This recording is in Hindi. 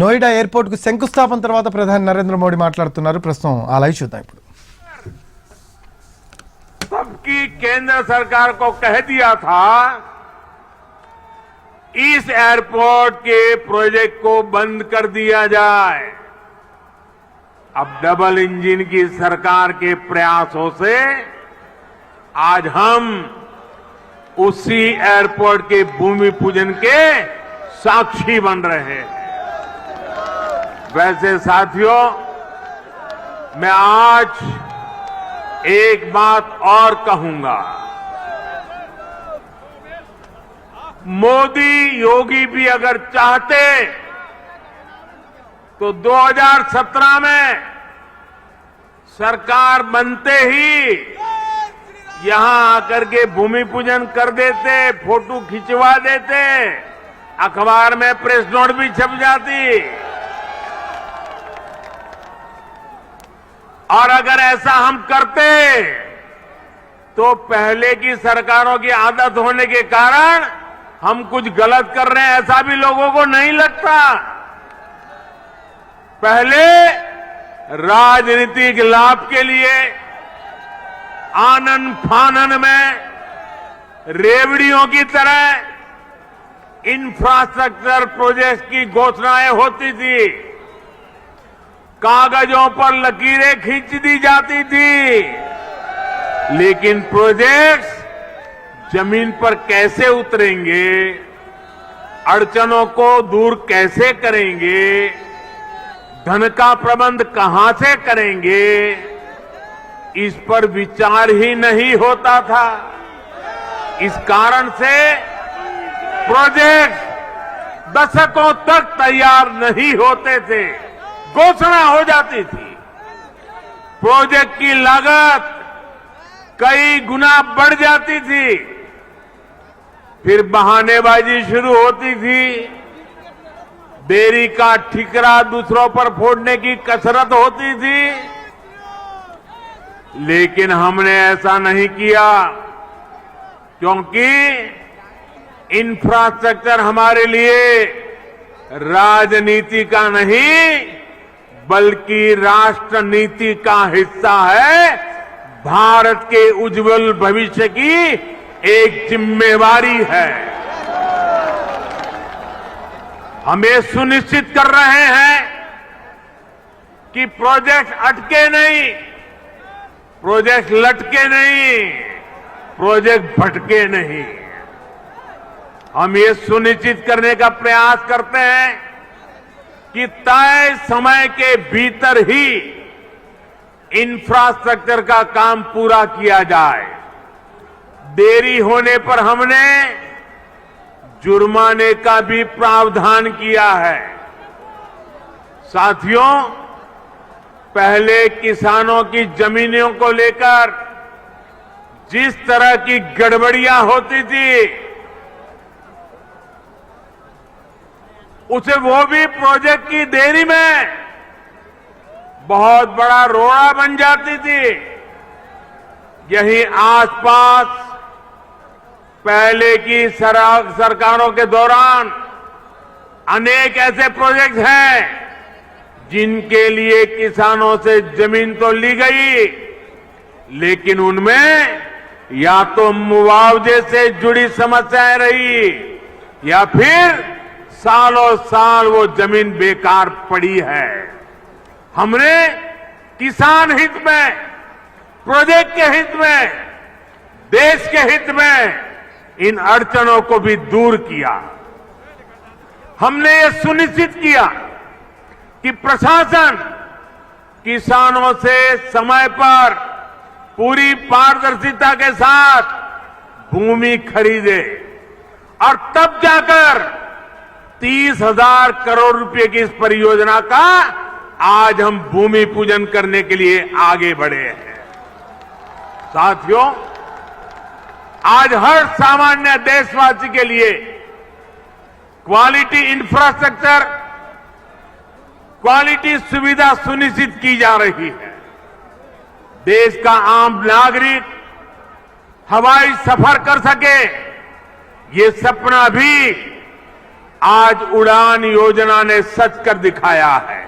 నోయిడా ఎయిర్పోర్ట్ కు శంకుస్థాపన తర్వాత ప్రధాని నరేంద్ర మోడీ మాట్లాడుతున్నారు. ప్రస్తుతం ఆ లైవ్ చూద్దాం. ఇప్పుడు सबकी केंद्र सरकार को कह दिया था इस एयरपोर्ट के प्रोजेक्ट को बंद कर दिया जाए। अब डबल इंजन की सरकार के प्रयासों से आज हम उसी एयरपोर्ट के भूमि पूजन के साक्षी बन रहे हैं। वैसे साथियों, मैं आज एक बात और कहूंगा। मोदी योगी भी अगर चाहते तो 2017 में सरकार बनते ही यहां आकर के भूमि पूजन कर देते, फोटो खिंचवा देते, अखबार में प्रेस नोट भी छप जाती। और अगर ऐसा हम करते तो पहले की सरकारों की आदत होने के कारण हम कुछ गलत कर रहे हैं ऐसा भी लोगों को नहीं लगता। पहले राजनीतिक लाभ के लिए आनन फानन में रेवड़ियों की तरह इंफ्रास्ट्रक्चर प्रोजेक्ट की घोषणाएं होती थी, कागजों पर लकीरें खींच दी जाती थी, लेकिन प्रोजेक्ट्स जमीन पर कैसे उतरेंगे, अड़चनों को दूर कैसे करेंगे, धन का प्रबंध कहां से करेंगे, इस पर विचार ही नहीं होता था। इस कारण से प्रोजेक्ट दशकों तक तैयार नहीं होते थे, घोषणा हो जाती थी। प्रोजेक्ट की लागत कई गुना बढ़ जाती थी, फिर बहानेबाजी शुरू होती थी, देरी का ठिकरा दूसरों पर फोड़ने की कसरत होती थी। लेकिन हमने ऐसा नहीं किया, क्योंकि इंफ्रास्ट्रक्चर हमारे लिए राजनीति का नहीं बल्कि राष्ट्र नीति का हिस्सा है। भारत के उज्जवल भविष्य की एक जिम्मेवारी है। हम ये सुनिश्चित कर रहे हैं कि प्रोजेक्ट अटके नहीं, प्रोजेक्ट लटके नहीं, प्रोजेक्ट भटके नहीं। हम ये सुनिश्चित करने का प्रयास करते हैं कि तय समय के भीतर ही इंफ्रास्ट्रक्चर का काम पूरा किया जाए। देरी होने पर हमने जुर्माने का भी प्रावधान किया है। साथियों, पहले किसानों की जमीनों को लेकर जिस तरह की गड़बड़ियां होती थी, उसे वो भी प्रोजेक्ट की देरी में बहुत बड़ा रोड़ा बन जाती थी। यही आसपास पहले की सरकारों के दौरान अनेक ऐसे प्रोजेक्ट हैं जिनके लिए किसानों से जमीन तो ली गई, लेकिन उनमें या तो मुआवजे से जुड़ी समस्याएं रही या फिर सालों साल वो जमीन बेकार पड़ी है। हमने किसान हित में, प्रोजेक्ट के हित में, देश के हित में इन अड़चनों को भी दूर किया। हमने ये सुनिश्चित किया कि प्रशासन किसानों से समय पर पूरी पारदर्शिता के साथ भूमि खरीदे और तब जाकर 30,000 करोड़ रुपए की इस परियोजना का आज हम भूमि पूजन करने के लिए आगे बढ़े हैं। साथियों, आज हर सामान्य देशवासी के लिए क्वालिटी इंफ्रास्ट्रक्चर, क्वालिटी सुविधा सुनिश्चित की जा रही है। देश का आम नागरिक हवाई सफर कर सके, ये सपना भी आज उड़ान योजना ने सच कर दिखाया है।